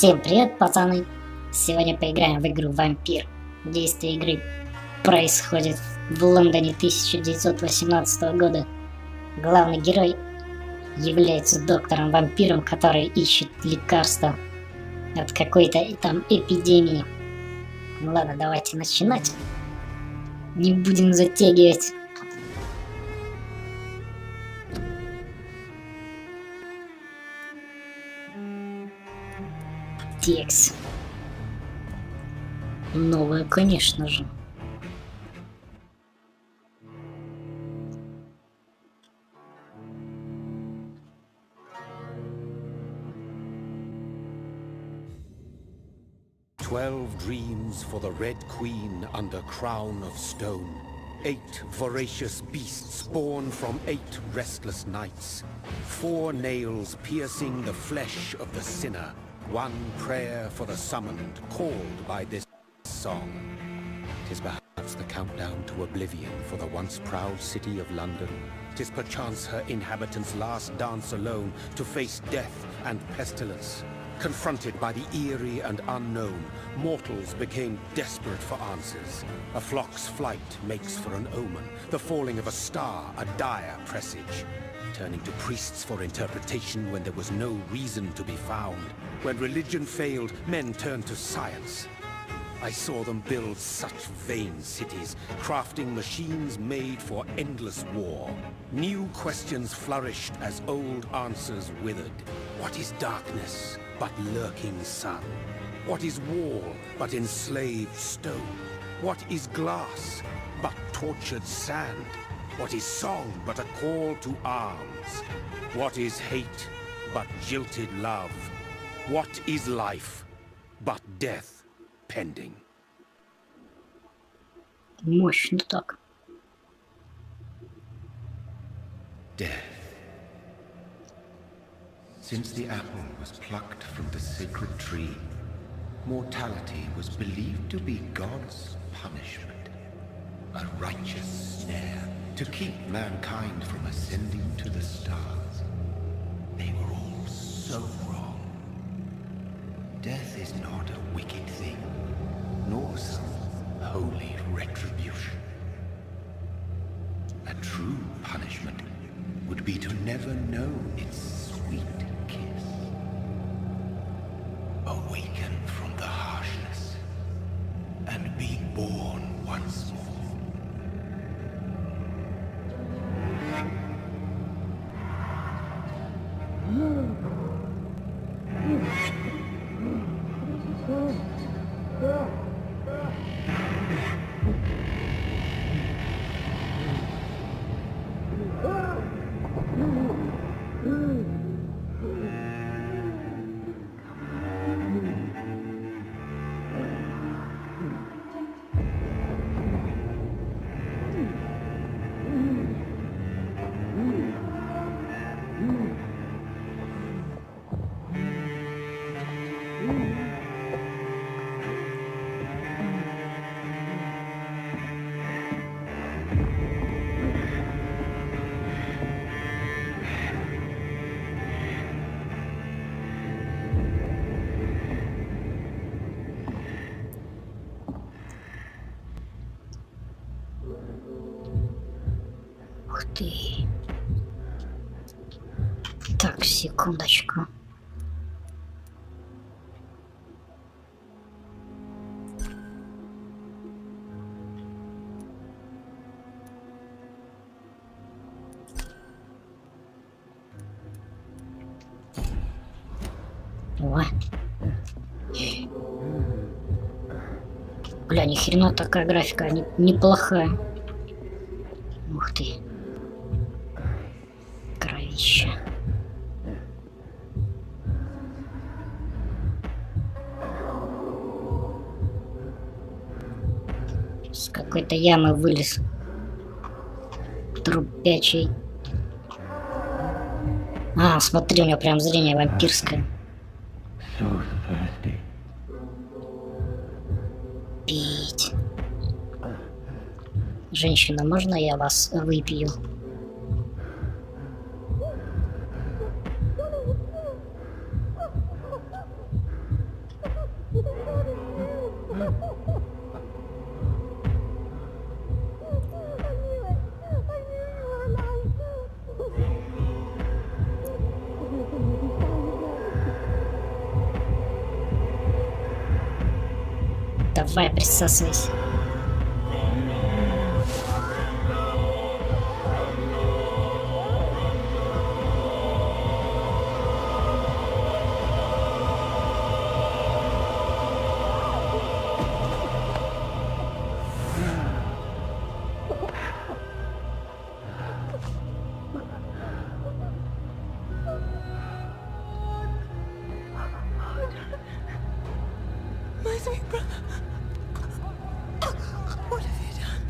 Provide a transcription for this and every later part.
Всем привет, пацаны! Сегодня поиграем в игру Vampyr. Действие игры происходит в Лондоне 1918 года. Главный герой является доктором-вампиром, который ищет лекарство от какой-то там эпидемии. Ну ладно, давайте начинать. Не будем затягивать. Текст. Новое, конечно же. "12 dreams for the Red Queen under crown of stone. 8 voracious beasts born from 8 restless nights. 4 nails piercing the flesh of the sinner. 1 prayer for the summoned, called by this song. 'Tis perhaps the countdown to oblivion for the once proud city of London. 'Tis perchance her inhabitants' last dance alone to face death and pestilence. Confronted by the eerie and unknown, mortals became desperate for answers. A flock's flight makes for an omen, the falling of a star a dire presage. Turning to priests for interpretation when there was no reason to be found. When religion failed, men turned to science. I saw them build such vain cities, crafting machines made for endless war. New questions flourished as old answers withered. What is darkness but lurking sun? What is wall but enslaved stone? What is glass but tortured sand? What is song but a call to arms? What is hate but jilted love? What is life but death pending? Мощно так. Death. Since the apple was plucked from the sacred tree, mortality was believed to be God's punishment, a righteous snare to keep mankind from ascending to the stars. They were all so wrong. Death is not a wicked thing, nor some holy retribution. A true punishment would be to never know its sweet kiss. Awaken from the harshness and be born once more. Ух ты. Так, секундочку. О. Бля, ни хрена такая графика, неплохая. Ух ты. Кровища. С какой-то ямы вылез. Трупячий. А, смотри, у меня прям зрение вампирское. Пить. Женщина, можно я вас выпью? Давай, присасывайся.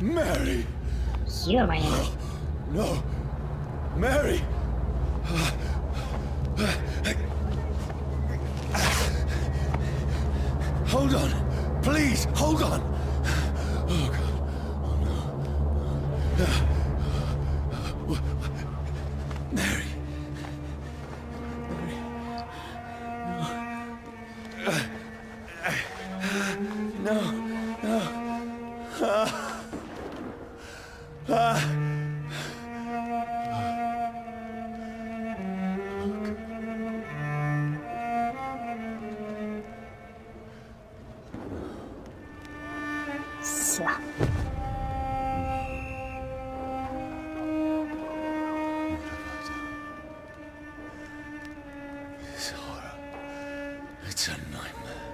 Mary! Ё-моё. No! Mary! Hold on! Please, hold on! Oh, God. Oh, no. Mary. No. No. Всё. This horror. It's a nightmare.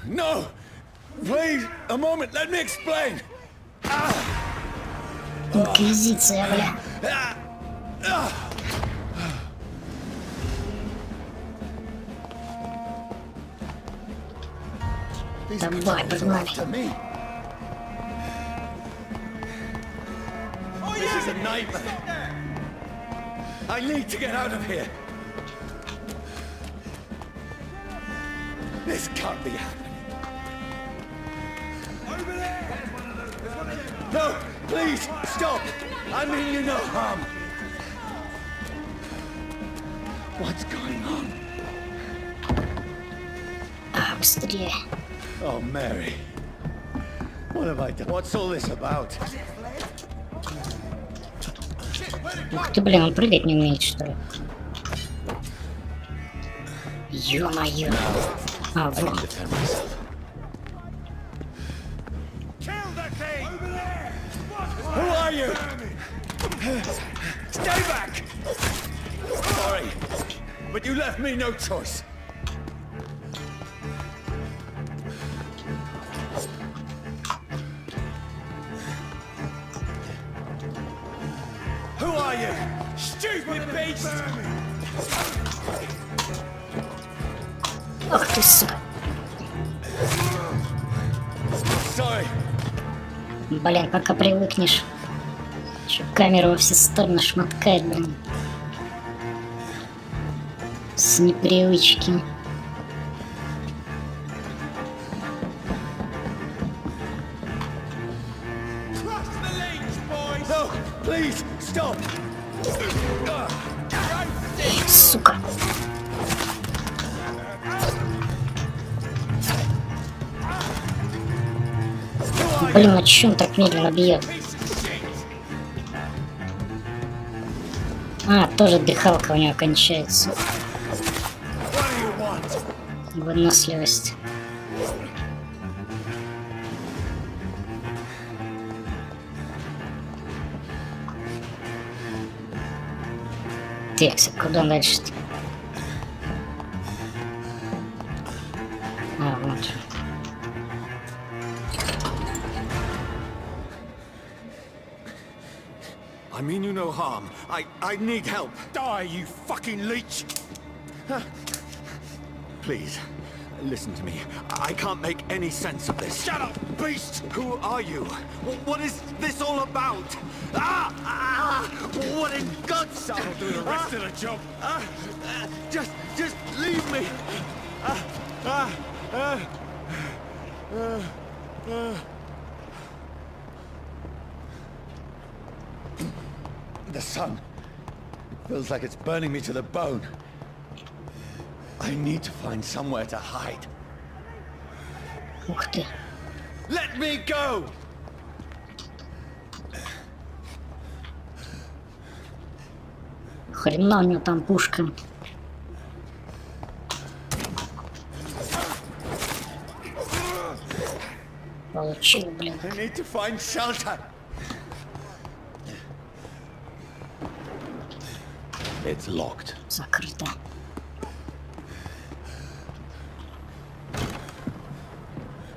No! Please, a moment, let me explain! Инквизиция, бля. Давай, погнали. This is a nightmare. I need to get out of here. This can't be happening. Over there! No, please, stop! I mean you no harm. What's going on? А, быстрее. Oh, Mary. What have I done? What's all this about? Ух ты, блин, он прыгать не умеет, что ли? Ё-моё. А, вот. Who are you? Stay back! Sorry, but you left me no choice. Who are you? Stupid beast! Ах ты, сука. Sorry. Блин, пока привыкнешь. Чё, камеру во все стороны шматкает, блин. С непривычки. No, please, stop! Сука. Блин, а чё он так медленно бьет? А, тоже дыхалка у него кончается. Выносливость. Так, куда дальше-то? А, вот. I mean you no harm. I need help. Die, you fucking leech! Please, listen to me. I can't make any sense of this. Shut up, beast! Who are you? What is this all about? What in God's... I'll do the rest of the job. Just leave me. The sun. It feels like it's burning me to the bone. I need to find somewhere to hide. Ух ты. Let me go! Хрена у него там пушка. Чё, блин? I need to find shelter. It's locked. Закрыто.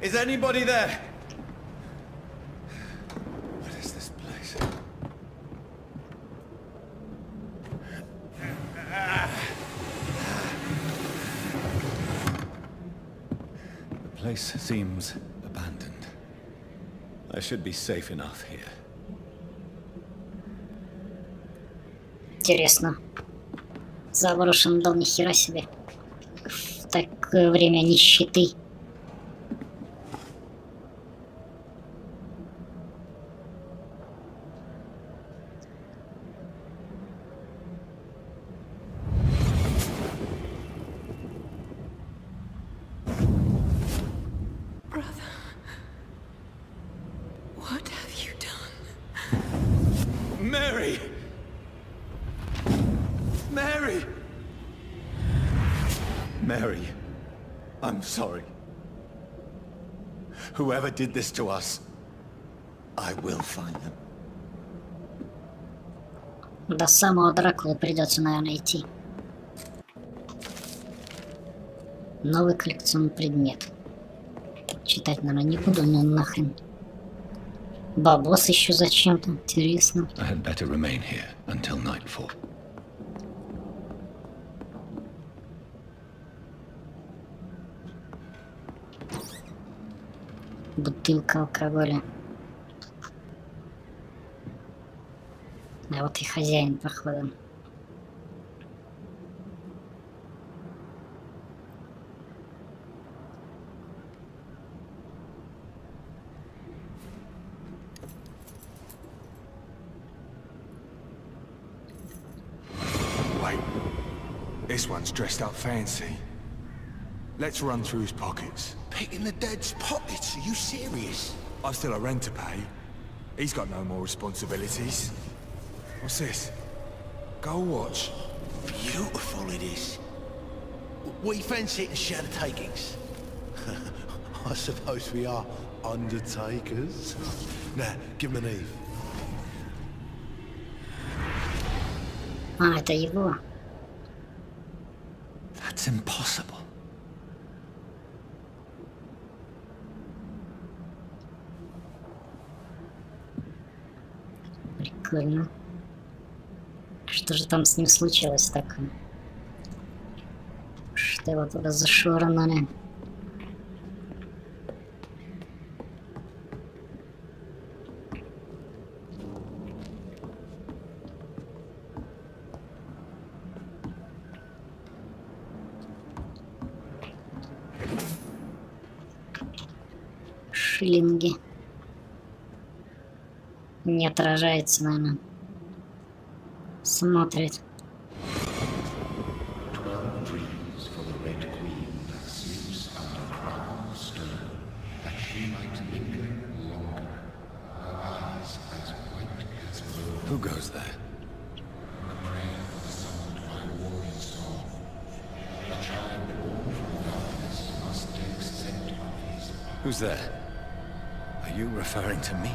Is anybody there? What is this place? The place seems abandoned. I should be safe enough here. Интересно. Заброшен дом, нихера себе. В такое время нищеты. What have you done? Mary! Mary! Mary, I'm sorry. Whoever did this to us, I will find them. До самого Дракулы придется, наверное, идти. Новый коллекционный предмет. Читать, наверное, не буду, но нахрен. Бабос еще зачем-то, интересно. I had better remain here until nightfall. Бутылка алкоголя. А вот и хозяин, походу. Wait, this one's dressed up fancy. Let's run through his pockets. Picking the dead's pockets? Are you serious? I've still a rent to pay. He's got no more responsibilities. What's this? Gold watch. Beautiful it is. We fancy it and share the takings. I suppose we are undertakers. Now, give him an Eve. А, это его. That's impossible. Прикольно. Что же там с ним случилось такое? Что его туда зашвырнули? Шиллинги. Не отражается, наверное. Смотрит. 12 dreams for the Red Queen that sleeps under crown of stone, that she might linger longer, her eyes as white as blood. Who goes there? A prayer summoned by warrior song. The child born from darkness must accept of his power. Who's there? Are you referring to me?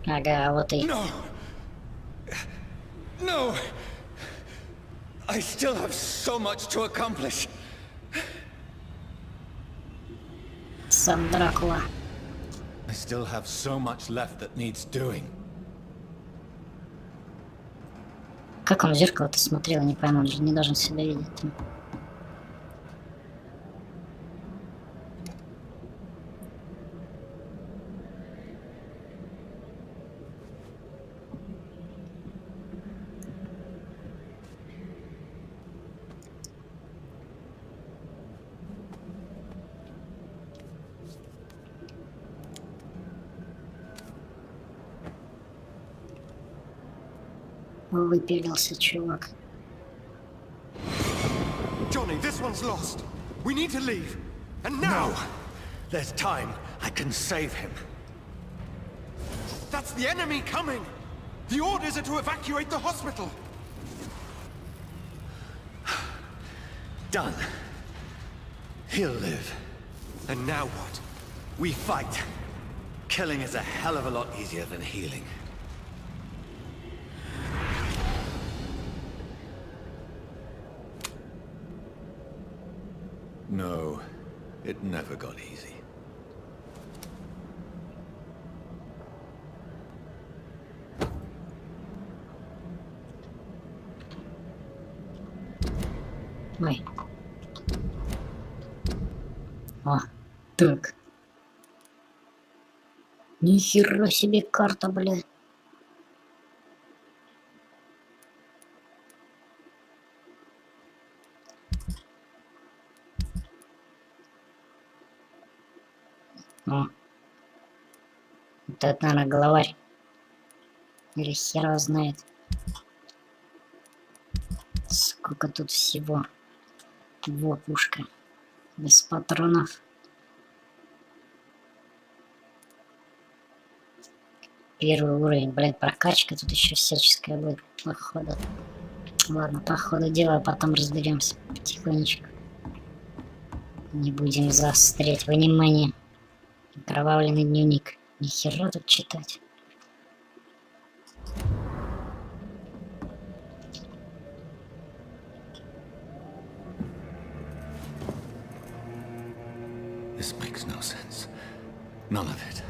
Ага, вот и... No! No! I still have so much to accomplish. Сам Дракула. I still have so much left that needs doing. Как он в зеркало-то смотрел, не пойму, он же не должен себя видеть. Выпилился чувак. Johnny, this one's lost. We need to leave. And now! No! There's time. I can save him. That's the enemy coming! The orders are to evacuate the hospital! Done. He'll live. And now what? We fight. Killing is a hell of a lot easier than healing. No, it never got easy. Ой. А, так. Нихера себе карта, бля. О. Вот это, наверное, главарь. Или хер его знает. Сколько тут всего. Во, пушка. Без патронов. Первый уровень, блядь, прокачка тут еще всяческая будет, походу. Ладно, по ходу дела, потом разберемся потихонечку. Не будем заострять внимание. Окровавленный дневник. Нихера тут читать. This makes no sense. None of it.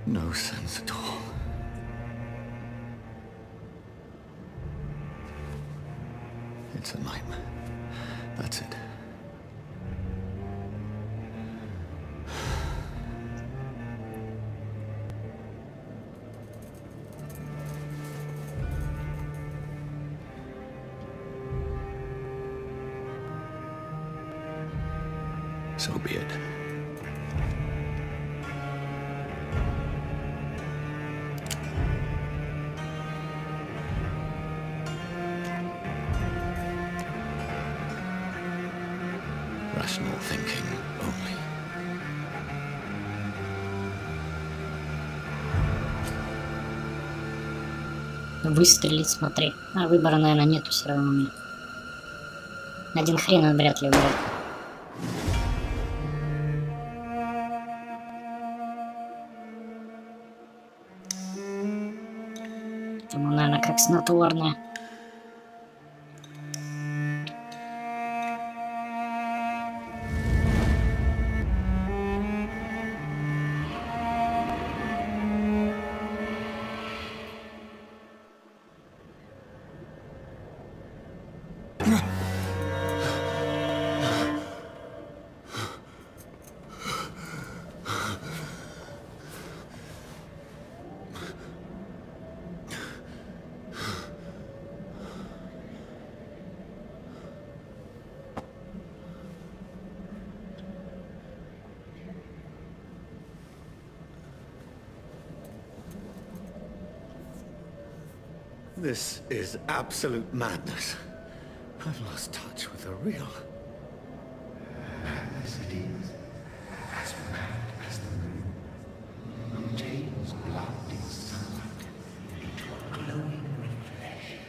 No sense at all. It's a nightmare. That's it. So be it. Rational thinking only. Выстрелить, смотри. А выбора, наверное, нету все равно у меня. Один хрен он вряд ли уберет. Там, наверное, как снотворное. This is absolute madness. I've lost touch with the real. Madness it is, as mad as the moon. Obtains blinding sunlight into a glowing reflection.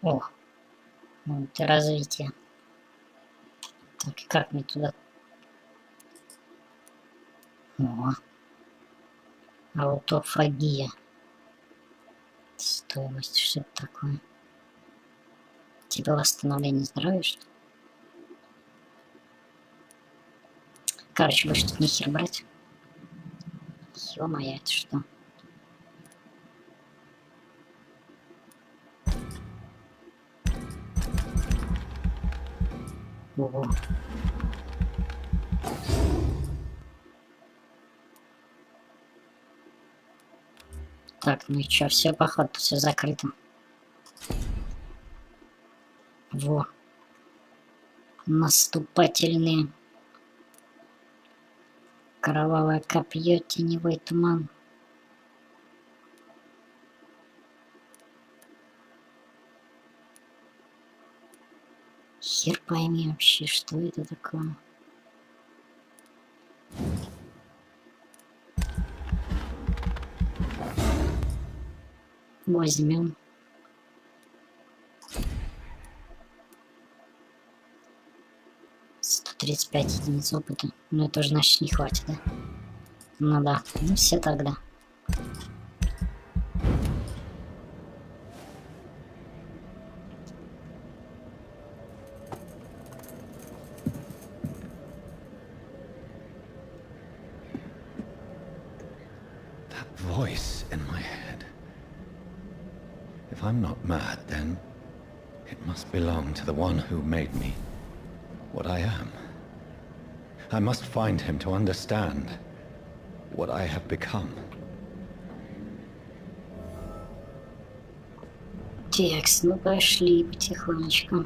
О, ну это развитие. Так, и как мне туда? О, аутофагия. Стоимость, что это такое? Типа восстановление здоровья, что ли? Короче, больше тут нихер брать. Ё-моё, это что? Ого. Так, ну и чё, все походу, все закрыто. Во. Наступательные. Кровавое копье, теневой туман. Хер пойми вообще, что это такое. Возьмем. 35 единиц опыта. Ну это уже значит не хватит, да? Ну да, ну все тогда. Voice in my head. If I'm not mad, then it must belong to the one who made me what I am. I must find him to understand what I have become. Текст, ну пошли потихонечку.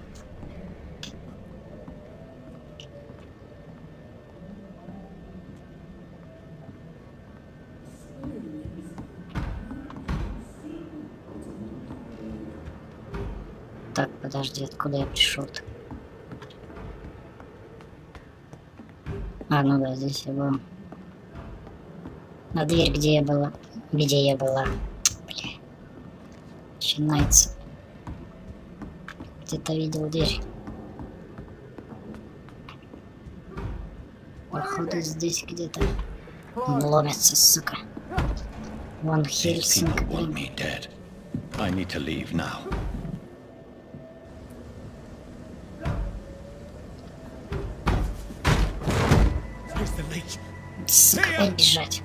Так, подожди, откуда я пришел-то? А, ну да, здесь я был. На дверь, где я была. Где я была. Бля. Начинается. Где-то видел дверь. Походу здесь где-то ломятся, сука. Ван Хельсинг, блин. I need to leave now. Сука, опять бежать.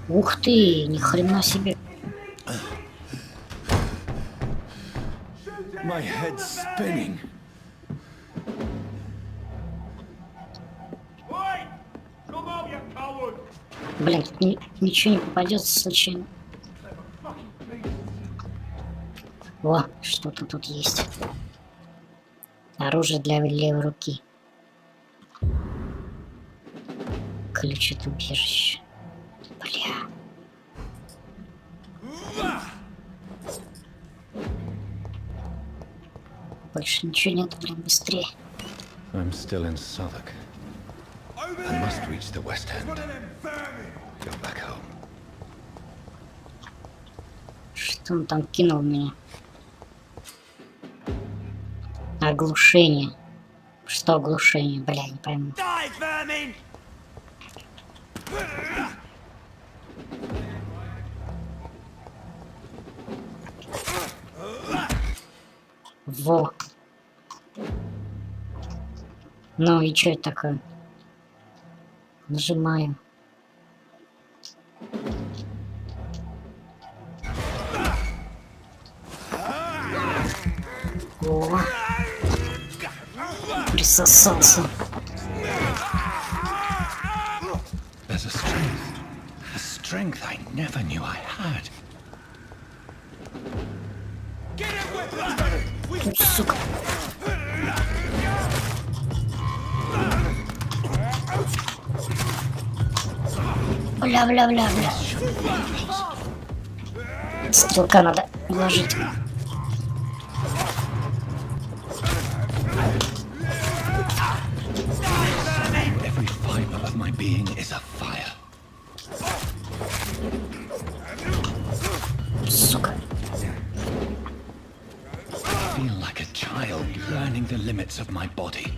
Ух ты, ни хрена себе. My head's spinning. Блин, тут ничего не попадется случайно. О, что-то тут есть. Оружие для левой руки. Ключ от убежища. Бля. Больше ничего нет, блин, быстрее. I'm still in Southwark. I must reach the West End. Go back home. Что он там кинул в меня? Оглушение. Что оглушение? Бля, не пойму. Во. Ну и что это такое? Нажимаю. О. Присосался. There's a strength I never knew I had. Сука. Бля. Стрелка надо вложить. Every fiber of my being is a fire. Сука. I feel like a child learning the limits of my body.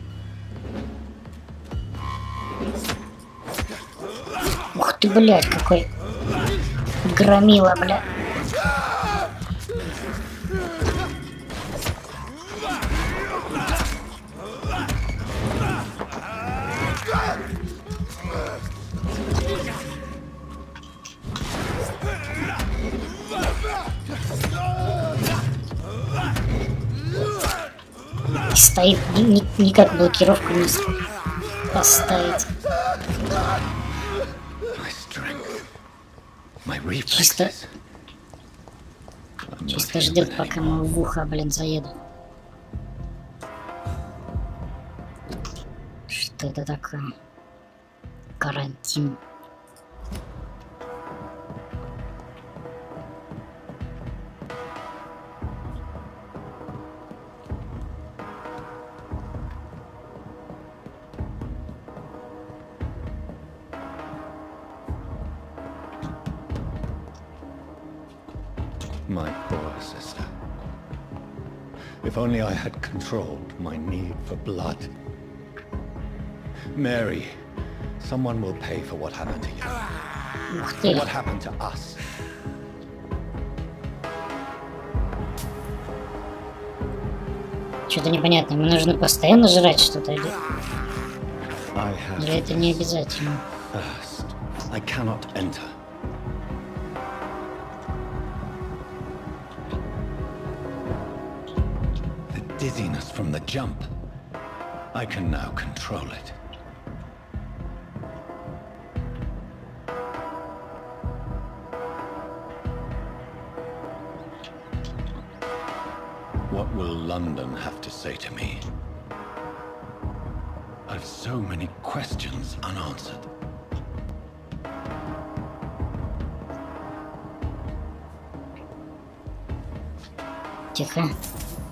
Ух ты, блядь, какой громила, бля. Стоит, никак блокировку не поставить. Чисто ждет, пока мы в ухо, блин, заеду. Что это такое? Карантин. My poor sister. If only I had controlled my need for blood. Mary, someone will pay for what happened to you. Ух For ты. what happened to us. Что-то непонятно. Ему нужно постоянно жрать что-то или I have это не обязательно? thirst. I cannot enter. The dizziness from the jump. I can now control it. What will London have to say to me? I've so many questions unanswered. Тихо.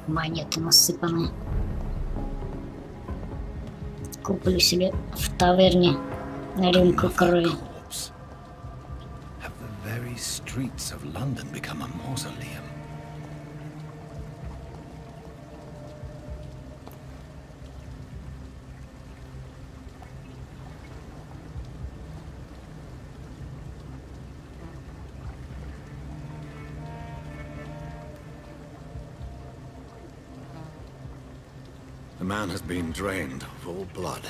Монеты насыпаны. Куплю себе в таверне рюмку крови. Corpse. Have the very streets of London become a mausoleum? The man has been drained of all blood,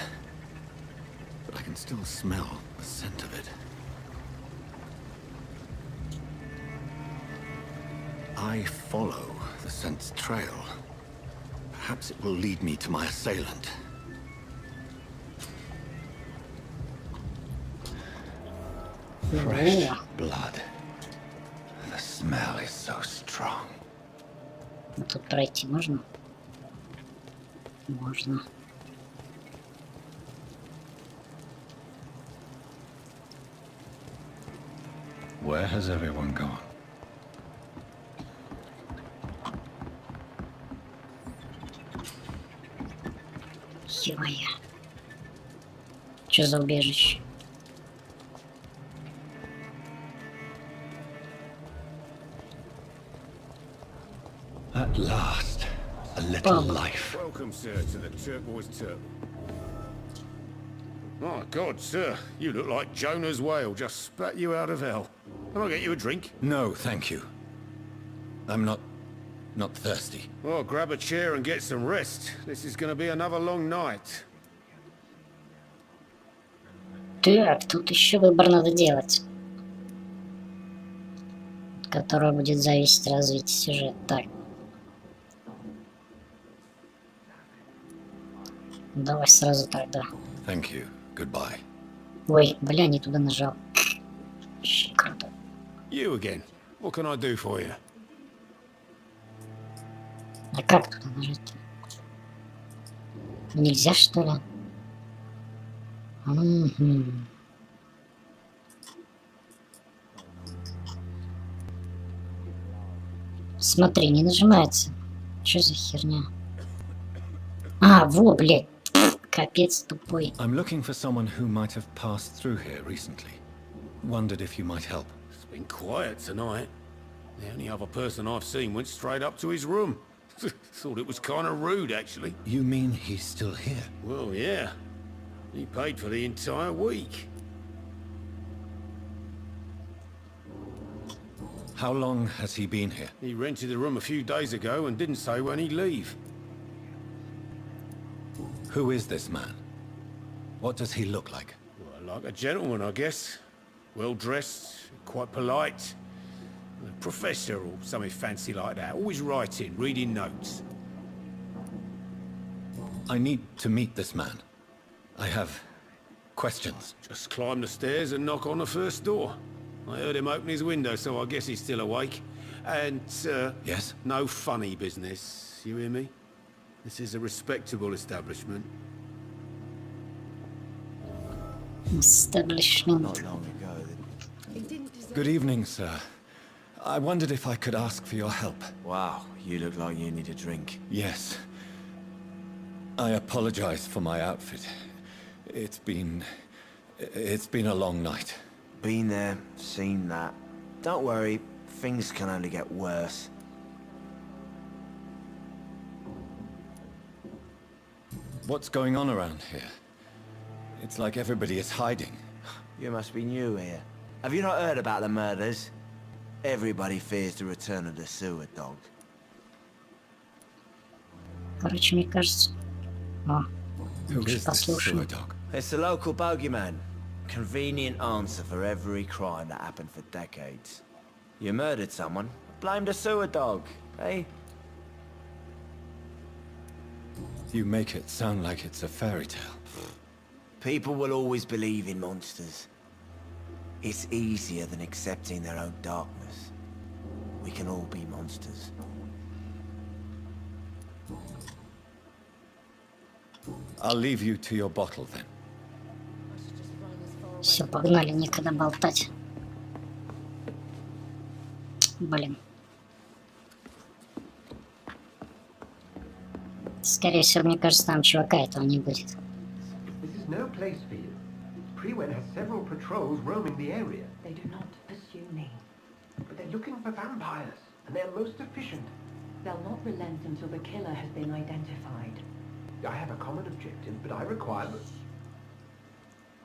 but I can still smell the scent of it. I follow the scent's trail. Perhaps it will lead me to my assailant. Fresh blood. The smell is so strong. Тут пройти можно? Можно. Where has everyone gone? Ё-моё. Что за убежище? At last, a little life. Welcome, sir, to the Turquoise Turtle. My God, sir, you look like Jonah's whale just spat you out of hell. Can I get you a drink? No, thank you. I'm not thirsty. Well, grab a chair and get some rest. This is going to be another long night. Так, тут еще выбор надо делать. От которого будет зависеть развитие сюжета. Так. Давай сразу тогда. Thank you. Goodbye. Ой, бля, не туда нажал. Щ, круто. You again. What can I do for you? А как туда нажать? Нельзя, что ли? Угу. Смотри, не нажимается. Что за херня? А, во, блядь. Капец тупой. I'm looking for someone who might have passed through here recently. Wondered if you might help. It's been quiet tonight. The only other person I've seen went straight up to his room. Thought it was kind of rude, actually. You mean he's still here? Well, yeah. He paid for the entire week. How long has he been here? He rented the room a few days ago and didn't say when he'd leave. Who is this man? What does he look like? Well, like a gentleman, I guess. Well-dressed, quite polite. A professor or something fancy like that. Always writing, reading notes. I need to meet this man. I have questions. Just climb the stairs and knock on the first door. I heard him open his window, so I guess he's still awake. And, Yes? no funny business. You hear me? This is a respectable establishment. Establishment. Good evening, sir. I wondered if I could ask for your help. Wow, you look like you need a drink. Yes. I apologize for my outfit. It's been a long night. Been there, seen that. Don't worry, things can only get worse. What's going on around here? It's like everybody is hiding. You must be new here. Have you not heard about the murders? Everybody fears the return of the sewer dog. Короче, мне кажется... О, Who is this послушаем. sewer dog? It's the local bogeyman. Convenient answer for every crime that happened for decades. You murdered someone, blame the sewer dog, eh? You make it sound like it's a fairy tale. People will always believe in monsters. It's easier than accepting their own darkness. We can all be monsters. I'll leave you to your bottle then. Все, погнали, некогда болтать. Блин. Скорее всего, мне кажется, там чувака этого не будет. This is no place for you. Prewen has several patrols roaming the area. They do not pursue me. But they're looking for vampires, and they're most efficient. They'll not relent until the killer has been identified. I have a common objective, but I require...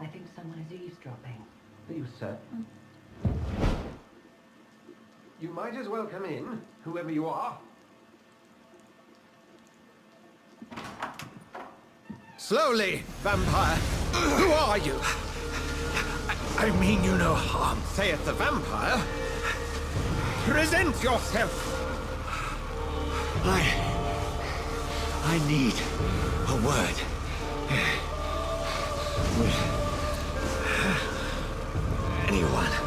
I think someone is eavesdropping. Are you certain? You might as well come in, whoever you are. Slowly, vampire! Who are you? I mean you no harm, saith the vampire. Present yourself! I need a word. With anyone.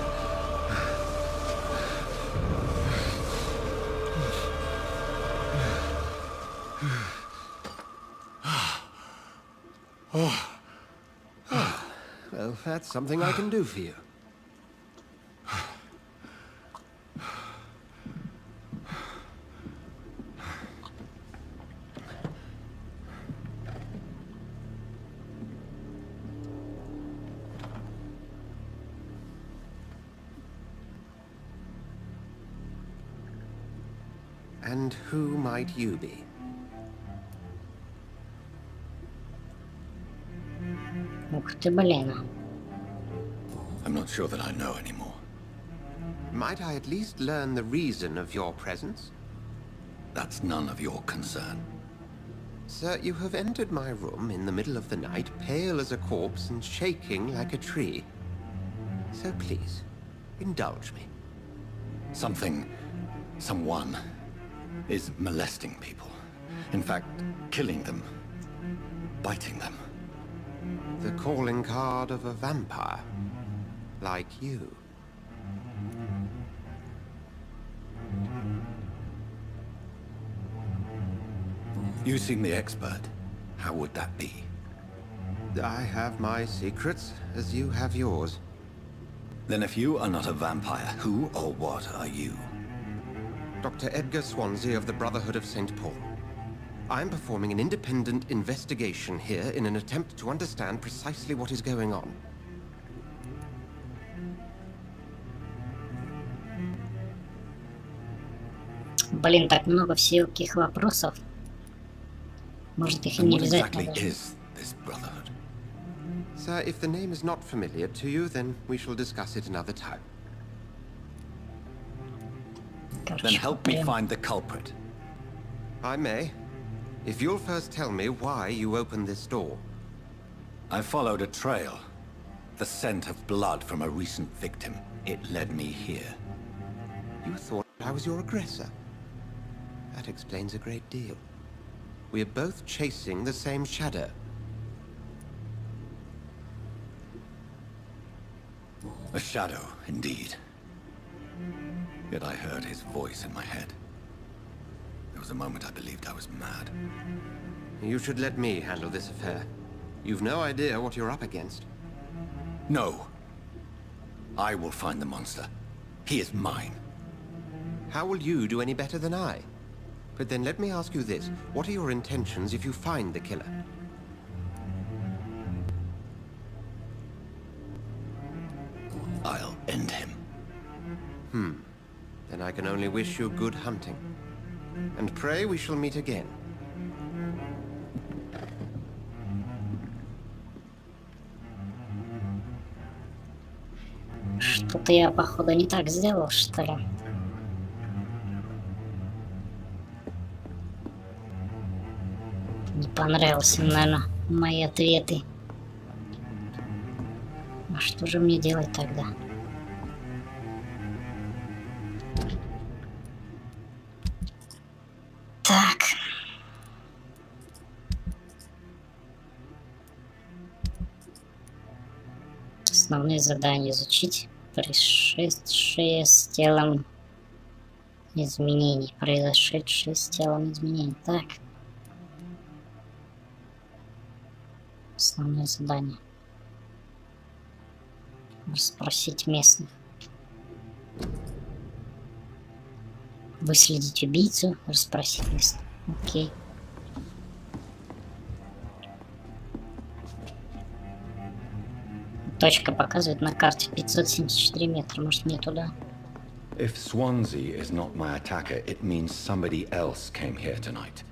Well, that's something I can do for you. And who might you be? Ух ты, блин. I'm not sure that I know anymore. Might I at least learn the reason of your presence? That's none of your concern. Sir, you have entered my room in the middle of the night, pale as a corpse and shaking like a tree. So please, indulge me. Someone is molesting people. In fact, killing them. Biting them. The calling card of a vampire. Like you. You seem the expert. How would that be? I have my secrets, as you have yours. Then if you are not a vampire, who or what are you? Dr. Edgar Swansea of the Brotherhood of St. Paul. I am performing an independent investigation here in an attempt to understand precisely what is going on. Блин, так много всяких вопросов. Может, их и And не what обязательно exactly даже. is this brotherhood? Sir, if the name is not familiar to you, then we shall discuss it another time. Then Короче, help me прям find the culprit. I may. If you'll first tell me why you opened this door. I followed a trail. The scent of blood from a recent victim. It led me here. You thought I was your aggressor. That explains a great deal. We are both chasing the same shadow. A shadow, indeed. Yet I heard his voice in my head. There was a moment I believed I was mad. You should let me handle this affair. You've no idea what you're up against. No. I will find the monster. He is mine. How will you do any better than I? But then let me ask you this. What are your intentions if you find the killer? I'll end him. Then I can only wish you good hunting. And pray we shall meet again. Что-то я, походу, не так сделал, что ли. Не понравился, наверное, мои ответы. А что же мне делать тогда? Так. Основные задания: изучить происшедшие с телом изменений. Произошедшие с телом изменений. Так. Основное задание: расспросить местных. Выследить убийцу, расспросить местных. Окей. Точка показывает на карте 574 метра. Может, мне туда? If Swansea is not my attacker, it means somebody else came here tonight.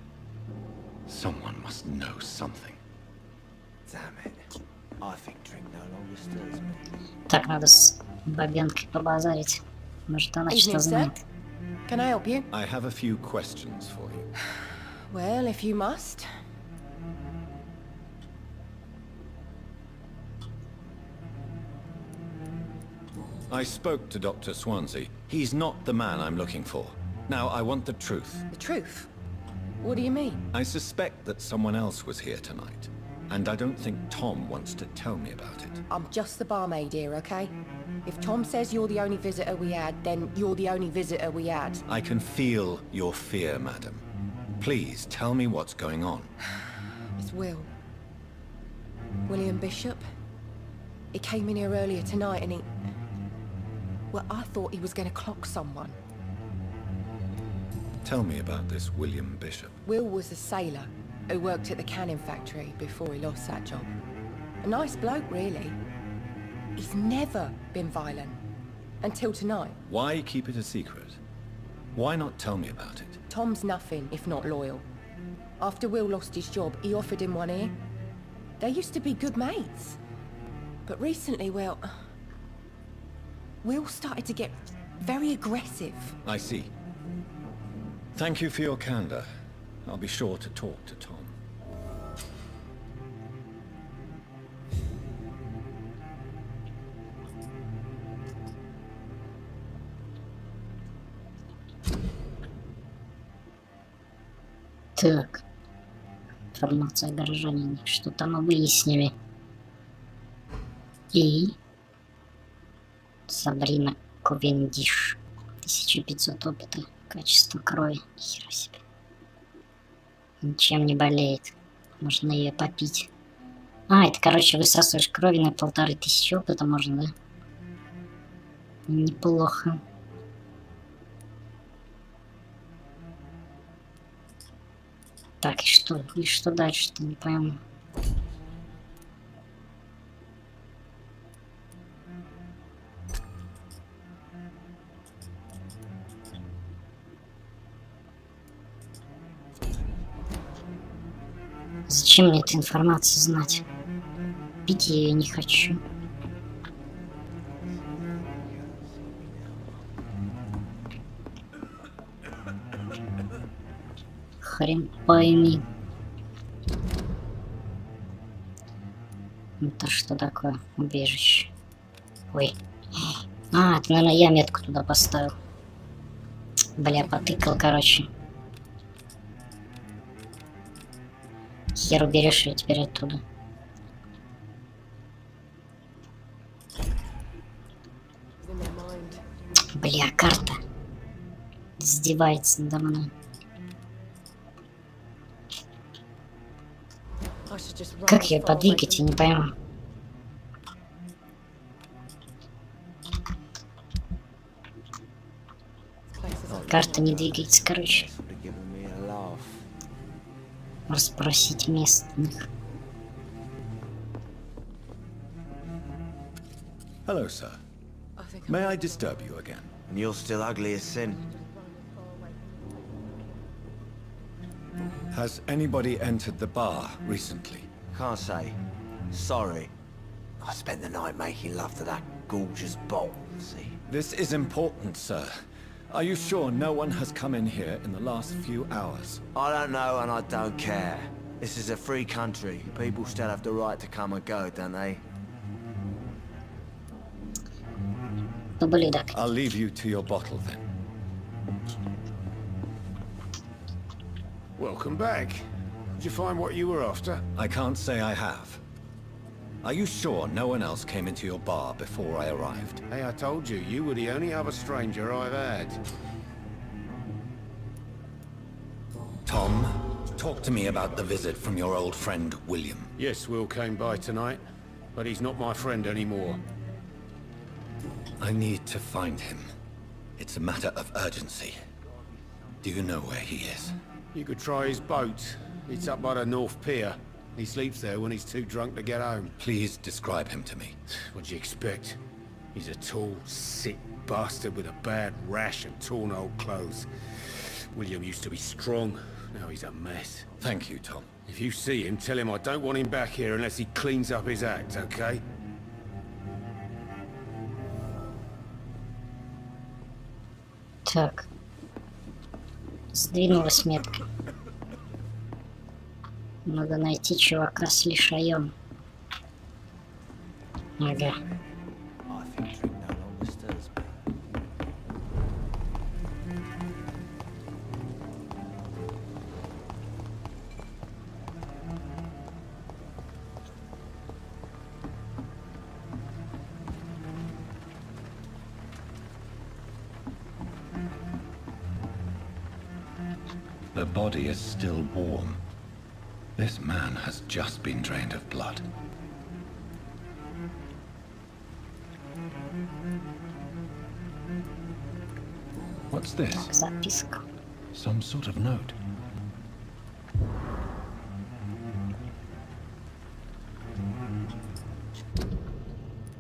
Someone must know something. Damn it. I think drink no longer stirs me. Так, надо с бабенкой побазарить. Может, она что знает. Can I help you? I have a few questions for you. Well, if you must. I spoke to Dr. Swansea. He's not the man I'm looking for. Now, I want the truth. The truth? What do you mean? I suspect that someone else was here tonight. And I don't think Tom wants to tell me about it. I'm just the barmaid here, okay? If Tom says you're the only visitor we had, then you're the only visitor we had. I can feel your fear, madam. Please, tell me what's going on. It's Will. William Bishop. He came in here earlier tonight and he... Well, I thought he was going to clock someone. Tell me about this William Bishop. Will was a sailor who worked at the canning factory before he lost that job. A nice bloke, really. He's never been violent. Until tonight. Why keep it a secret? Why not tell me about it? Tom's nothing if not loyal. After Will lost his job, he offered him one ear. They used to be good mates. But recently, well... Will started to get very aggressive. I see. Thank you for your candor. I'll be sure to talk to Tom. Так. Информация о горожанине. Что-то мы выяснили. И... Сабрина Ковендиш. 1500 опыта. Качество крови. Хера себе. Ничем не болеет. Можно ее попить. А, это, короче, высасываешь крови на 1500 опыта можно, да? Неплохо. Так, и что дальше-то, не пойму. Зачем мне эта информация знать? Пить я ее не хочу. Хрен пойми. Это что такое? Убежище. Ой. А, это, наверное, я метку туда поставил. Бля, потыкал, короче. Хер уберешь ее теперь оттуда. Бля, карта. Издевается надо мной. Как ее подвигать, я не пойму. Карта не двигается, короче. Расспросить местных. Hello, sir. May I disturb you again? And you're still ugly as sin. Has anybody entered the bar recently? Can't say. Sorry. I spent the night making love to that gorgeous bottle, see? This is important, sir. Are you sure no one has come in here in the last few hours? I don't know and I don't care. This is a free country. People still have the right to come and go, don't they? I'll leave you to your bottle then. Welcome back. Did you find what you were after? I can't say I have. Are you sure no one else came into your bar before I arrived? Hey, I told you, you were the only other stranger I've had. Tom, talk to me about the visit from your old friend, William. Yes, Will came by tonight, but he's not my friend anymore. I need to find him. It's a matter of urgency. Do you know where he is? You could try his boat. It's up by the North Pier. He sleeps there when he's too drunk to get home. Please describe him to me. What'd you expect? He's a tall, sick bastard with a bad rash and torn old clothes. William used to be strong. Now he's a mess. Thank you, Tom. If you see him, tell him I don't want him back here unless he cleans up his act, okay? Так. Сдвинулась метка. Надо найти чувака с лишаем. Ага. The body is still warm. This man has just been drained of blood. What's this? Записка. Some sort of note.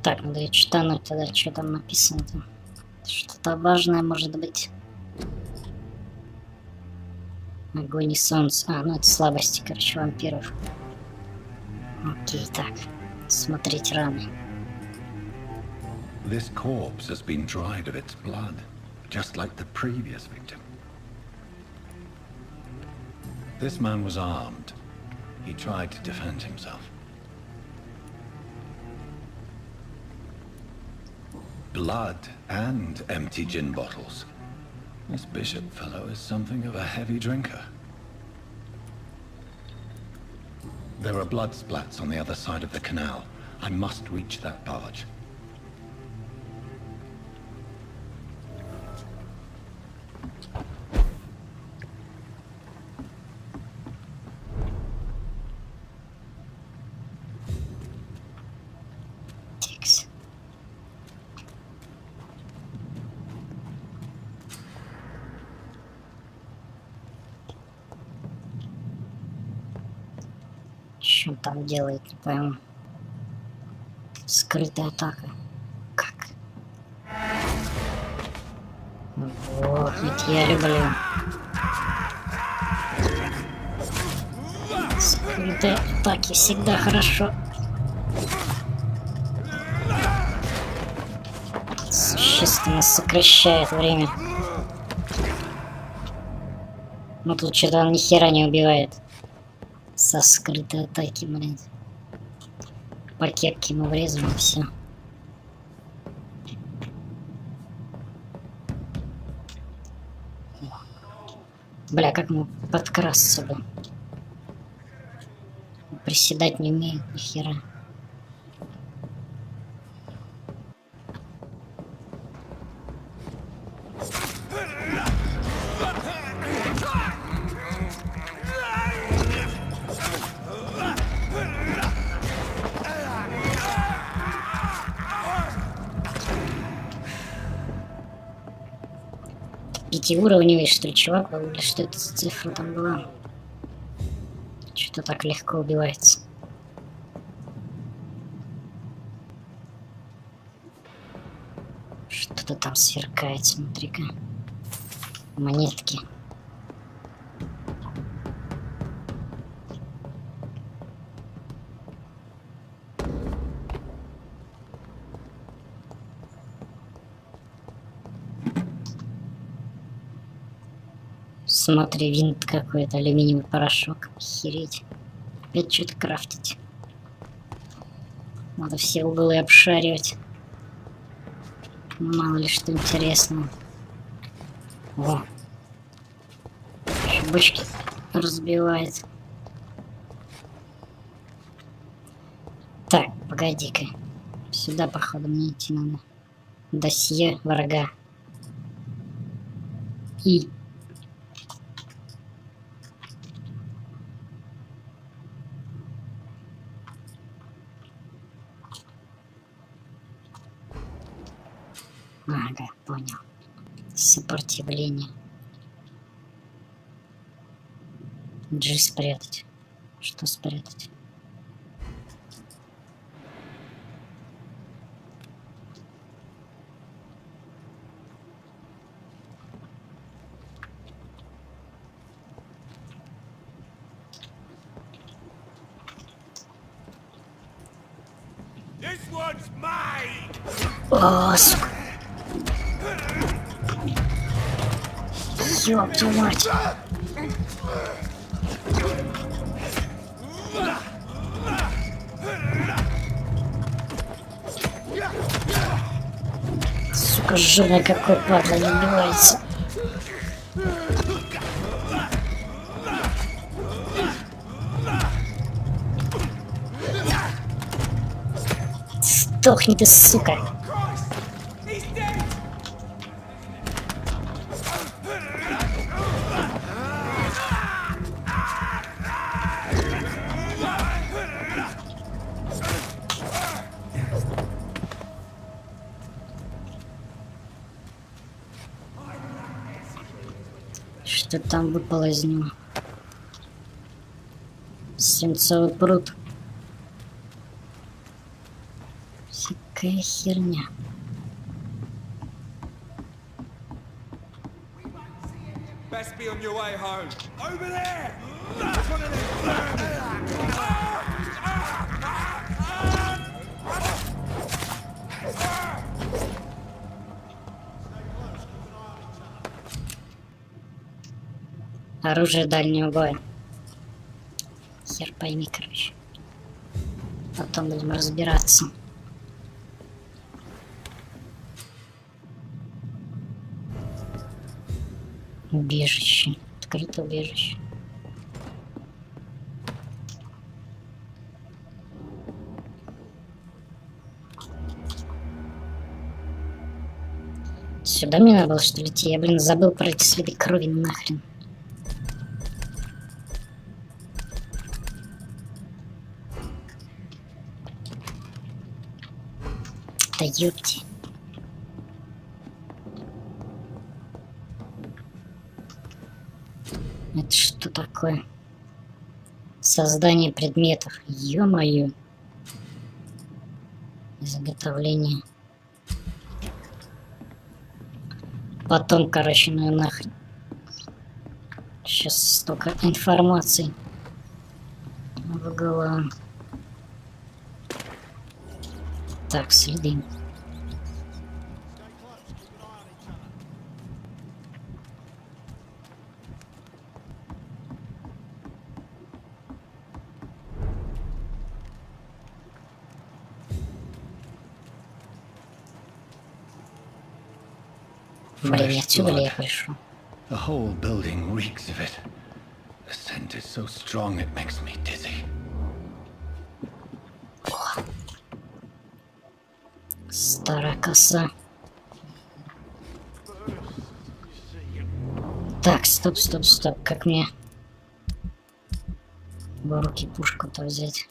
Так, надо ее читануть тогда, что там написано-то. Что-то важное может быть. Огонь и солнце. А, ну это слабости, короче, вампиров. Окей, так. Смотреть раны. This corpse has been dried of its blood, just like the previous victim. This man was armed. He tried to defend himself. Blood and empty gin bottles. This bishop fellow is something of a heavy drinker. There are blood splats on the other side of the canal. I must reach that barge. Текс. Что он там делает, не пойму. Скрытая атака. Как? Вот, ведь я люблю. Скрытые атаки всегда хорошо. Существенно сокращает время. Но тут что-то он ни хера не убивает. Со скрытой атаки, блядь. По кепке ему врезали, и все. Бля, как ему подкрасться бы? Приседать не умеет, ни хера. Пятиуровневый, что ли, чувак был, или что это за цифра там была? Что-то так легко убивается. Что-то там сверкает, смотри-ка. Монетки. Смотри, винт какой-то, алюминиевый порошок. Охереть. Опять что-то крафтить. Надо все углы обшаривать. Мало ли что интересного. О! Еще бочки разбивает. Так, погоди-ка. Сюда, походу, мне идти надо. Досье врага. И... Ага, понял. Сопротивление. G спрятать. Что спрятать? О, сука. Ёб твою мать. Сука, жирный какой, падла, не убивается. Сдохни ты, сука. Что там выпало из него? Свинцовый пруд. Всякая херня. Best be on your way home. Over there! Оружие дальнего боя. Хер пойми, короче. Потом будем разбираться. Убежище. Открыто убежище. Сюда мне надо было, что ли, идти? Я, блин, забыл про эти следы крови нахрен. Да ёпти. Это что такое? Создание предметов. Ё-моё. Изготовление. Потом, короче, ну и нахрен. Сейчас столько информации в голову. Так, следы. Блин, отсюда ли я пришел? The whole building reeks of it. The scent is so strong it makes me dizzy. Старая коса. Так, стоп. Как мне в руки пушку-то взять?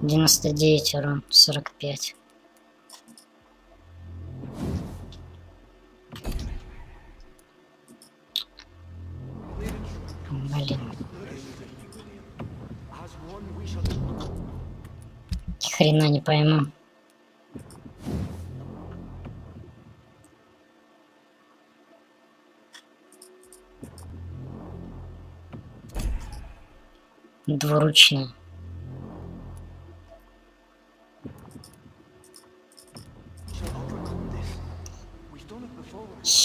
99 урон, 45. Блин. Ни хрена не пойму. Двуручная.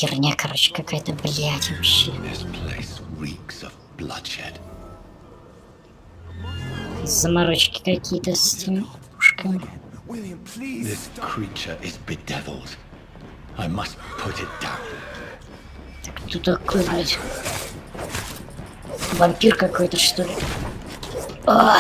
Херня, короче, какая-то, блядь, вообще. Заморочки какие-то с этими пушками. Так, кто такой, блядь? Вампир какой-то, что ли? А!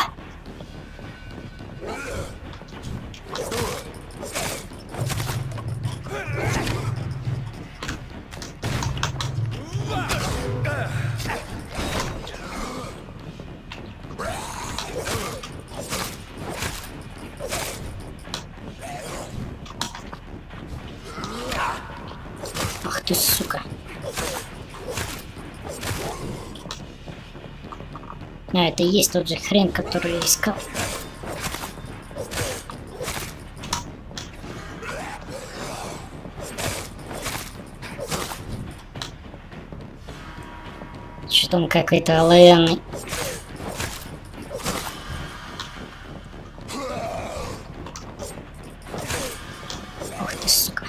Ах ты, сука. А, это и есть тот же хрен, который я искал. Что-то он какой-то оловянный. Ох ты, сука.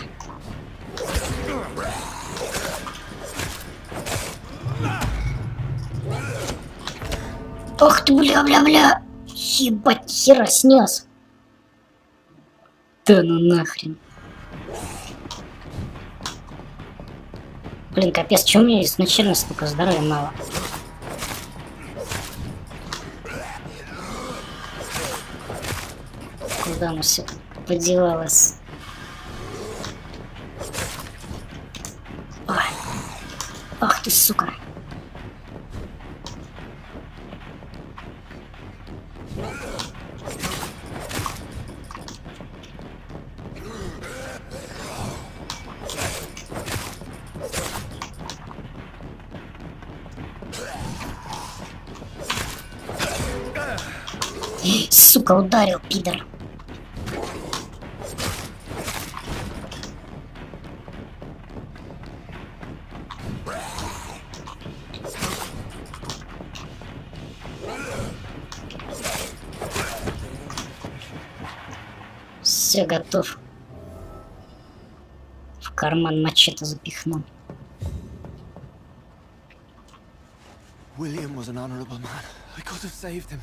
Ох ты, бля-бля-бля. Ебать, хера снес. Да ну нахрен. Блин, капец, чё у меня изначально столько здоровья мало? Куда оно все подевалось? Ой. Ах ты, сука. Сука, ударил, пидор. Все, готов. В карман мачете запихнул. William was an honorable man. I could have saved him.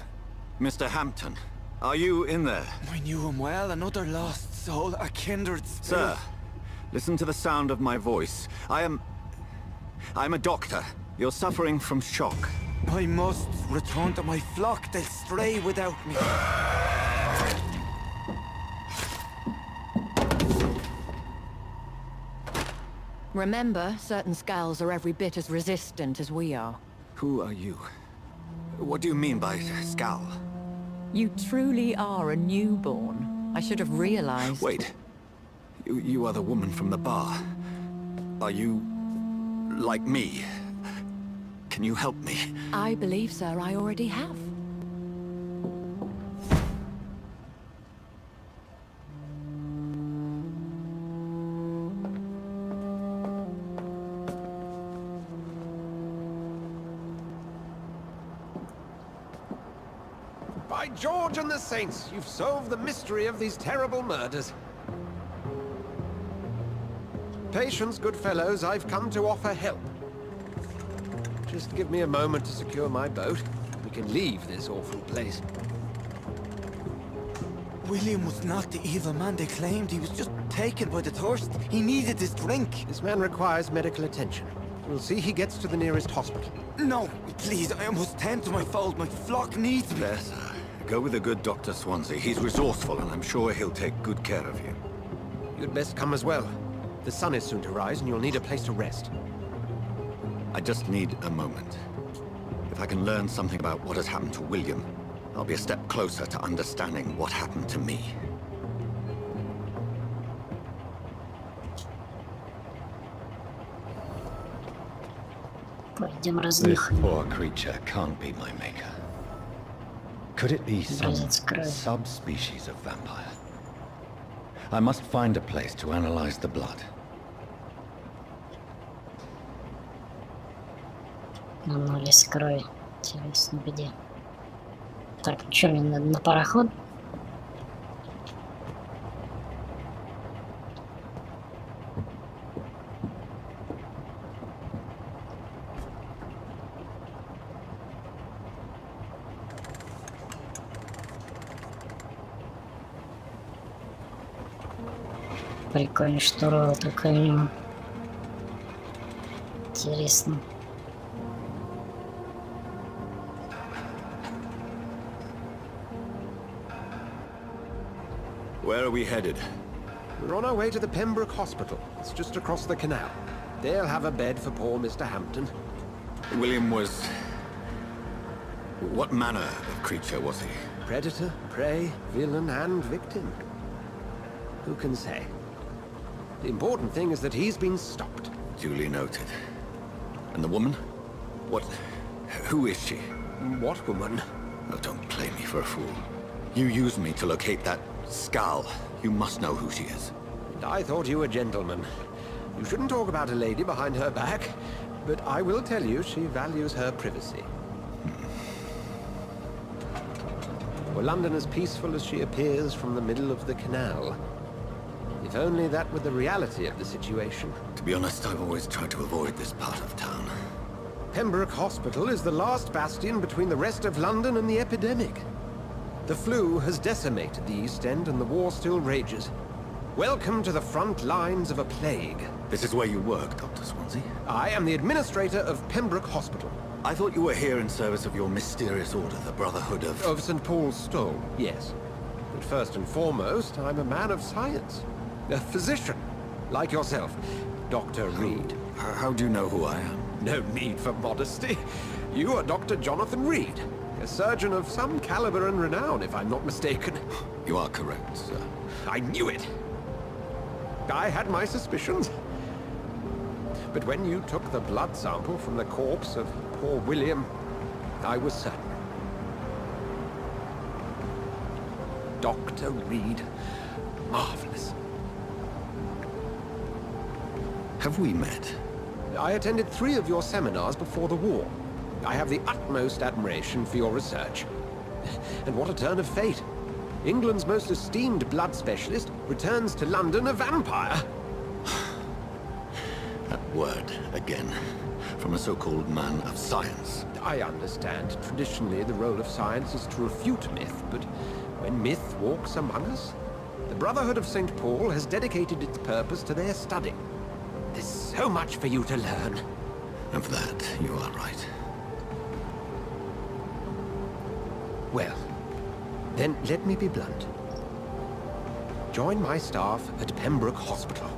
Mr. Hampton, are you in there? I knew him well, another lost soul, a kindred spirit. Sir, listen to the sound of my voice. I'm a doctor. You're suffering from shock. I must return to my flock. They'll stray without me. Remember, certain skulls are every bit as resistant as we are. Who are you? What do you mean by skull? You truly are a newborn. I should have realized. Wait. You are the woman from the bar. Are you like me? Can you help me? I believe, sir, I already have. By George and the Saints, you've solved the mystery of these terrible murders. Patience, good fellows, I've come to offer help. Just give me a moment to secure my boat. We can leave this awful place. William was not the evil man they claimed. He was just taken by the thirst. He needed his drink. This man requires medical attention. We'll see he gets to the nearest hospital. No, please, I must tend to my fold. My flock needs me. There, sir. Go with the good Dr. Swansea. He's resourceful, and I'm sure he'll take good care of you. You'd best come as well. The sun is soon to rise, and you'll need a place to rest. I just need a moment. If I can learn something about what has happened to William, I'll be a step closer to understanding what happened to me. This poor creature can't be my maker. Could it be some subspecies of vampire? I must find a place to analyze the blood. Анализ крови. Интересно, где? Так, что, мне надо на пароход? Прикольный штурвал такой у него. Интересно. Where are we headed? We're on our way to the Pembroke Hospital. It's just across the canal. They'll have a bed for poor Mr. Hampton. William was... What manner of creature was he? Predator, prey, villain, and victim. Who can say? The important thing is that he's been stopped. Duly noted. And the woman? What... Who is she? What woman? Oh, don't play me for a fool. You used me to locate that skull. You must know who she is. And I thought you a gentleman. You shouldn't talk about a lady behind her back, but I will tell you she values her privacy. Were London as peaceful as she appears from the middle of the canal? If only that were the reality of the situation. To be honest, I've always tried to avoid this part of town. Pembroke Hospital is the last bastion between the rest of London and the epidemic. The flu has decimated the East End and the war still rages. Welcome to the front lines of a plague. This is where you work, Dr. Swansea? I am the administrator of Pembroke Hospital. I thought you were here in service of your mysterious order, the Brotherhood of... Of St. Paul's Stole, yes. But first and foremost, I'm a man of science. A physician, like yourself, Dr. Reid. How do you know who I am? No need for modesty. You are Dr. Jonathan Reid, a surgeon of some caliber and renown, if I'm not mistaken. You are correct, sir. I knew it! I had my suspicions. But when you took the blood sample from the corpse of poor William, I was certain. Dr. Reid. Marvelous. Have we met? I attended 3 of your seminars before the war. I have the utmost admiration for your research. And what a turn of fate. England's most esteemed blood specialist returns to London a vampire. That word, again. From a so-called man of science. I understand. Traditionally, the role of science is to refute myth, but when myth walks among us, the Brotherhood of St. Paul has dedicated its purpose to their study. There's so much for you to learn. Of that, you are right. Well, then let me be blunt. Join my staff at Pembroke Hospital.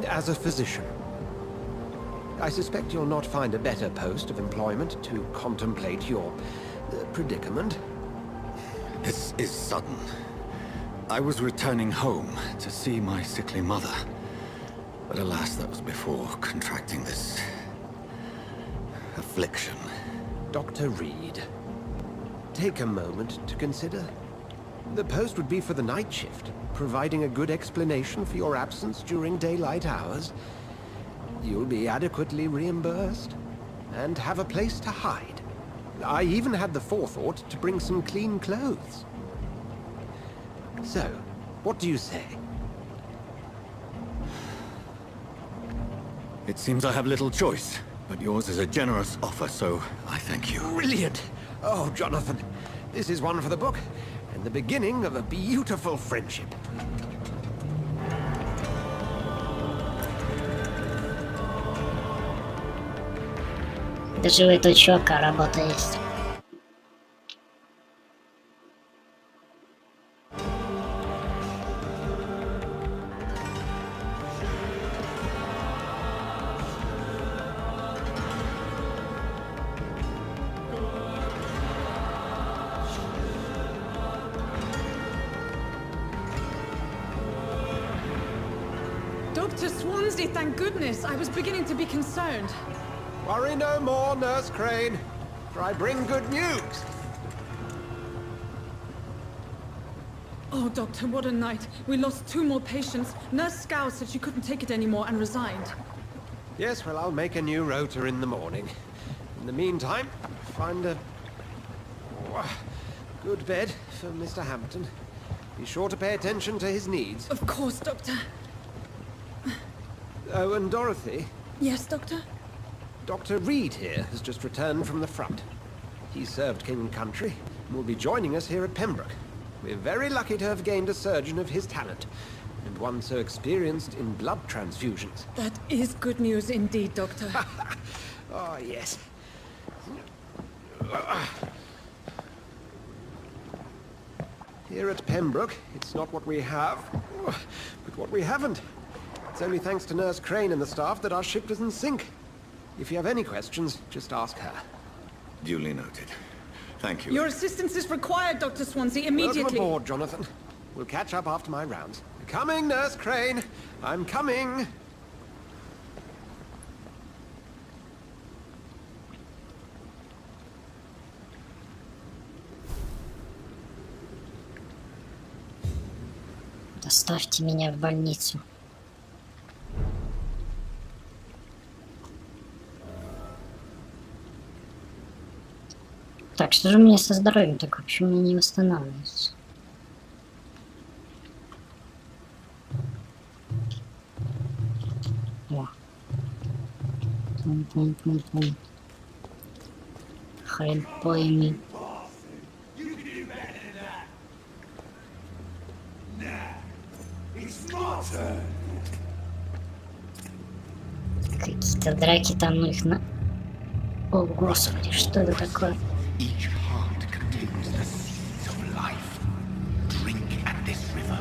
As a physician. I suspect you'll not find a better post of employment to contemplate your predicament. This is sudden. I was returning home to see my sickly mother. But alas, that was before contracting this... affliction. Dr. Reid, take a moment to consider. The post would be for the night shift, providing a good explanation for your absence during daylight hours. You'll be adequately reimbursed, and have a place to hide. I even had the forethought to bring some clean clothes. So, what do you say? It seems I have little choice, but yours is a generous offer, so I thank you. Brilliant! Oh, Jonathan, this is one for the book, and the beginning of a beautiful friendship. Даже у этого чувака работа есть. Dr. Swansea, thank goodness. I was beginning to be concerned. Worry no more, Nurse Crane, for I bring good news. Oh, Doctor, what a night. We lost 2 more patients. Nurse Scow said she couldn't take it anymore and resigned. Yes, well, I'll make a new rota in the morning. In the meantime, find a good bed for Mr. Hampton. Be sure to pay attention to his needs. Of course, Doctor. Oh, and Dorothy? Yes, Doctor? Dr. Reid here has just returned from the front. He served King and Country and will be joining us here at Pembroke. We're very lucky to have gained a surgeon of his talent. and one so experienced in blood transfusions. That is good news indeed, Doctor. Oh, yes. Here at Pembroke, it's not what we have, but what we haven't. It's only thanks to Nurse Crane and the staff that our ship doesn't sink. If you have any questions, just ask her. Duly noted. Thank you. Your assistance is required, Dr. Swansea, immediately. Welcome aboard, Jonathan. We'll catch up after my rounds. Coming, Nurse Crane. I'm coming. Доставьте меня в больницу. Так, что же у меня со здоровьем так? Почему мне не восстанавливается? О. Пум-пум-пум-пум. Хрен пойми. Какие-то драки там, ну их на... О, господи, что это такое? Each heart contains the seeds of life. Drink at this river,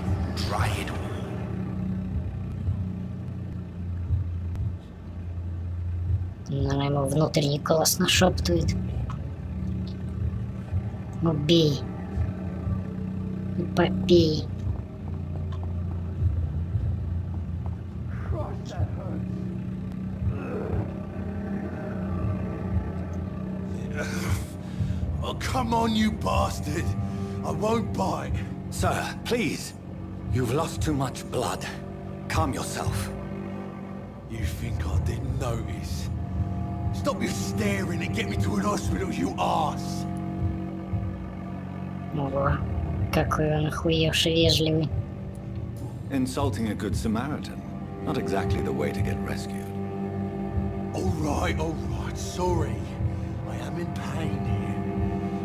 dry it all. Наверное, ему внутренний голос нашептывает. Убей. И попей. Oh, come on, you bastard. I won't bite. Sir, please. You've lost too much blood. Calm yourself. You think I didn't notice? Stop your staring and get me to an hospital, you arse. Ого, какой он охуевший вежливый. Insulting a good Samaritan. Not exactly the way to get rescued. All right, sorry. I am in pain here.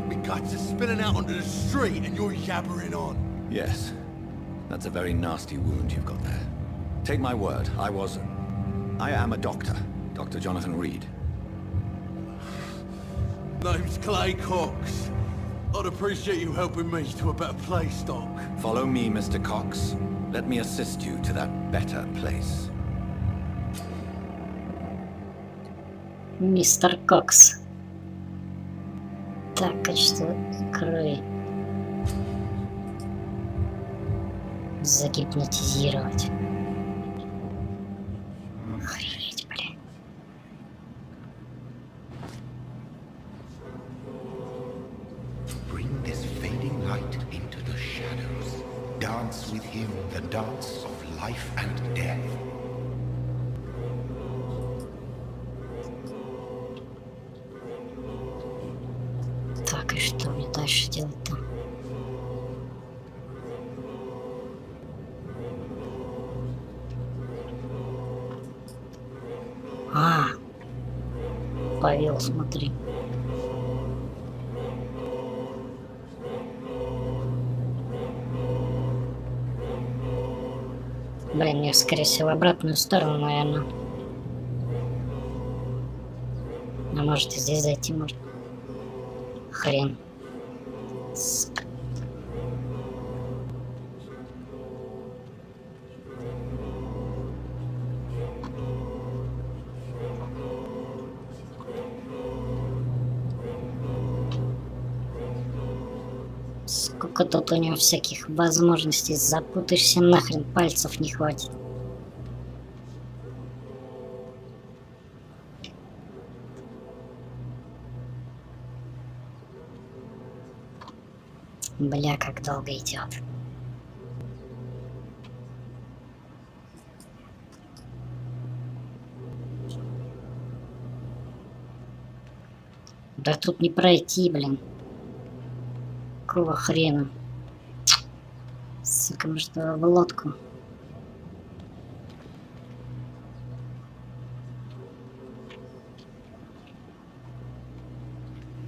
My guts are spilling out onto the street and you're yabbering on. Yes. That's a very nasty wound you've got there. Take my word, I am a doctor. Dr. Jonathan Rid. Name's Clay Cox. I'd appreciate you helping me to a better place, Doc. Follow me, Mr. Cox. Let me assist you to that better place. Мистер Кокс. Так, а что? Крови. Загипнотизировать. Охренеть, блин. Bring this fading light into the shadows. Dance with him the dance of life and death. Так, и что мне дальше делать-то? Павел, смотри. Блин, мне, скорее всего, в обратную сторону, наверное. А может, и здесь зайти можно. Хрен. Сука. Сколько тут у него всяких возможностей, запутаешься нахрен, пальцев не хватит. Бля, как долго идет. Да тут не пройти, блин. Какого хрена? Сука, может, в лодку?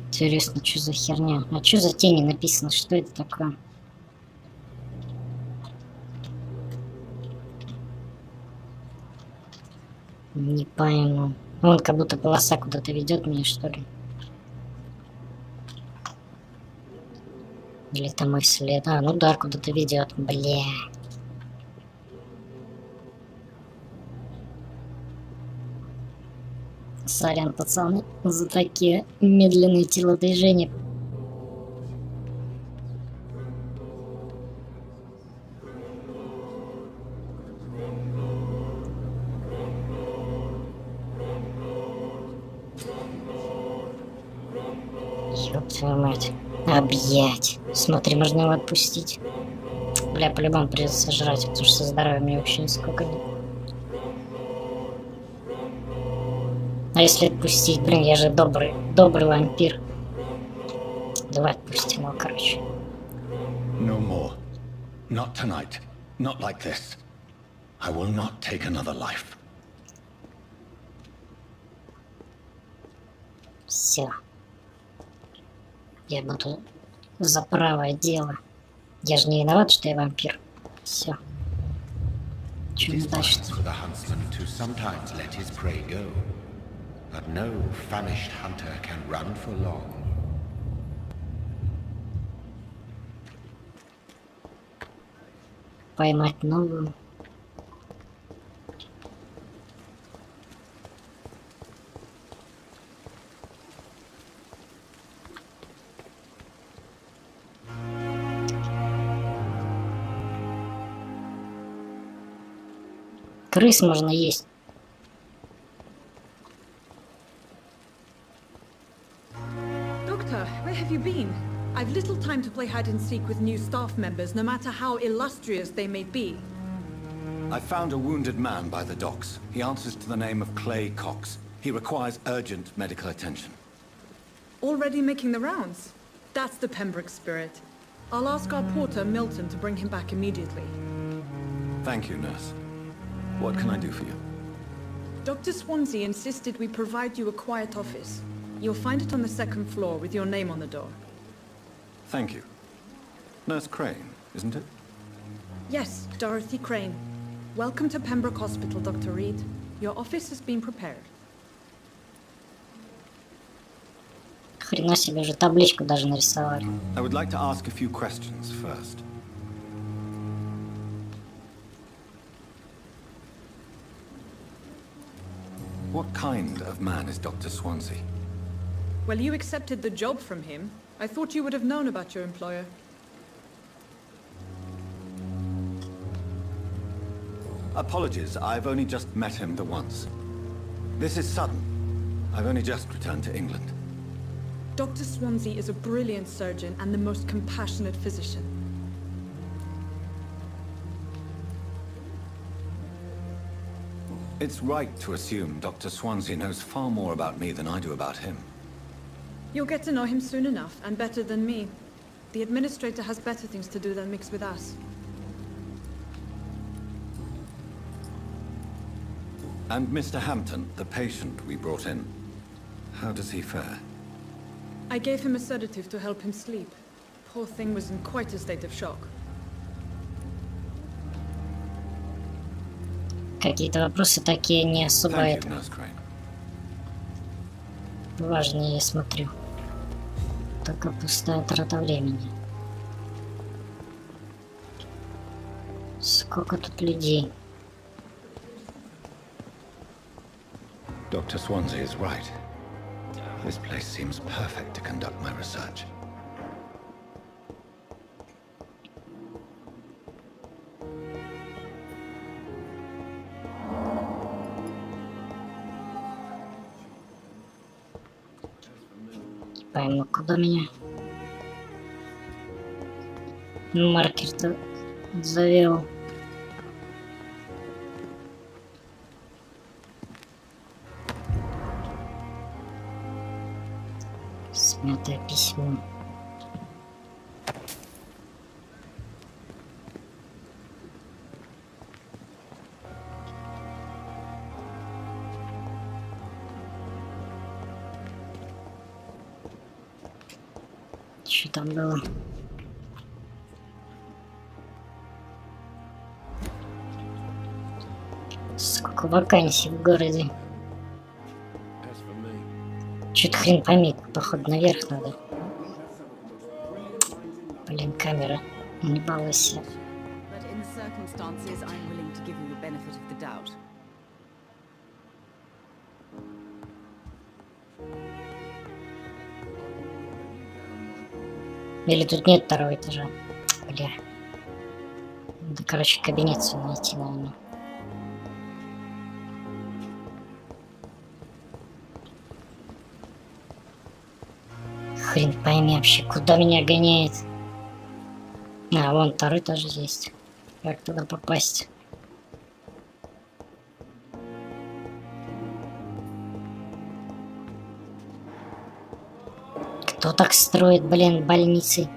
Интересно, что за херня? А что за тени написано? Что это такое? Не пойму. Вон как будто полоса куда-то ведет меня, что ли. Или это мой след? А, ну да, куда-то ведет. Бля. Сорян, пацаны, за такие медленные телодвижения. Ёб твою мать. Объять. Смотри, можно его отпустить. Бля, по-любому придется сожрать, потому что со здоровьем мне вообще нисколько нет. А если отпустить? Блин, я же добрый вампир. Давай отпустим его, короче. No more. Not tonight. Not like this. I will not take another life. Все. Я буду за правое дело. Я же не виноват, что я вампир. Все. Чем дальше? But no famished hunter can run for long. Поймать новую. Крыс можно есть. Where have you been? I've little time to play hide and seek with new staff members, no matter how illustrious they may be. I found a wounded man by the docks. He answers to the name of Clay Cox. He requires urgent medical attention. Already making the rounds? That's the Pembroke spirit. I'll ask our porter, Milton, to bring him back immediately. Thank you, nurse. What can I do for you? Dr. Swansea insisted we provide you a quiet office. You'll find it on the second floor with your name on the door. Thank you. Nurse Crane, isn't it? Yes, Dorothy Crane. Welcome to Pembroke Hospital, Dr. Reid. Your office has been prepared. Хрена себе, уже табличку даже нарисовали. I would like to ask a few questions first. What kind of man is Dr. Swansea? Well, you accepted the job from him. I thought you would have known about your employer. Apologies, I've only just met him the once. This is sudden. I've only just returned to England. Dr. Swansea is a brilliant surgeon and the most compassionate physician. It's right to assume Dr. Swansea knows far more about me than I do about him. You'll get to know him soon enough, and better than me. The administrator has better things to do than mix with us. And Mr. Hampton, the patient we brought in, how does he fare? I gave him a sedative to help him sleep. Poor thing was in quite a state of shock. Какие-то вопросы такие не особо важные, я смотрю. Только пустая трата времени. Сколько тут людей? Dr. Swansea is right. This place seems perfect to conduct my research. Пойму, куда меня маркер-то завел. Смятое письмо. Что там было? Сколько вакансий в городе. Чё-то хрен пойми, походу наверх надо. Блин, камера, не балуйся. Или тут нет второго этажа. Бля. Надо, короче, кабинет свой найти, наверное. Хрен пойми вообще, куда меня гоняет. А, вон второй этаж есть. Как туда попасть? Кто так строит, блин, больницы?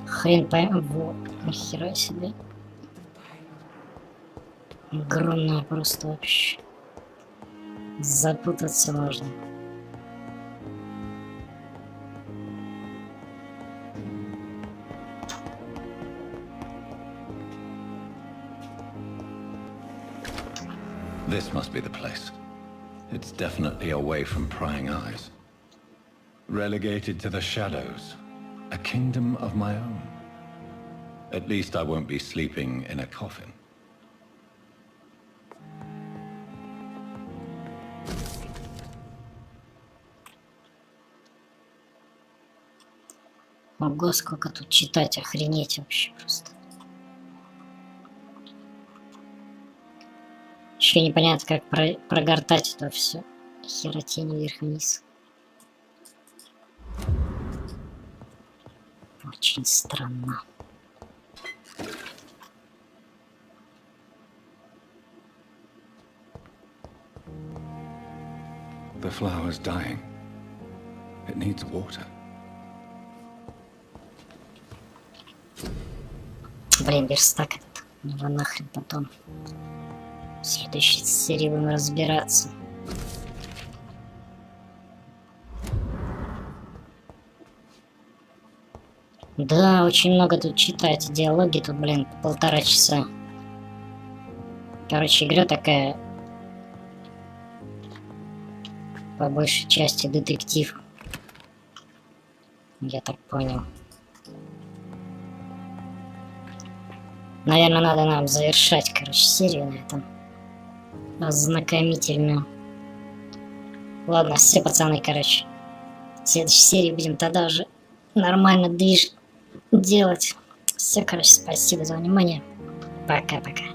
Хрен пойми. Во, нихера себе. Огромная просто вообще. Запутаться можно. This must be the place. It's definitely away from prying eyes. Relegated to the shadows. A kingdom of my own. At least I won't be sleeping in a coffin. Ого, сколько тут читать, охренеть вообще просто. Еще непонятно, как прогортать это все. Херотень вверх-вниз. Очень странно. The flower's dying. It needs water. Блин, верстак этот. Его нахрен потом. В следующей серии будем разбираться. Да, очень много тут читать. Диалоги тут, блин, по 1,5 часа. Короче, игра такая... По большей части детектив. Я так понял. Наверное, надо нам завершать, короче, серию на этом. Ознакомительную. Ладно, все, пацаны, короче. В следующей серии будем тогда уже нормально движ делать. Все, короче, спасибо за внимание. Пока-пока.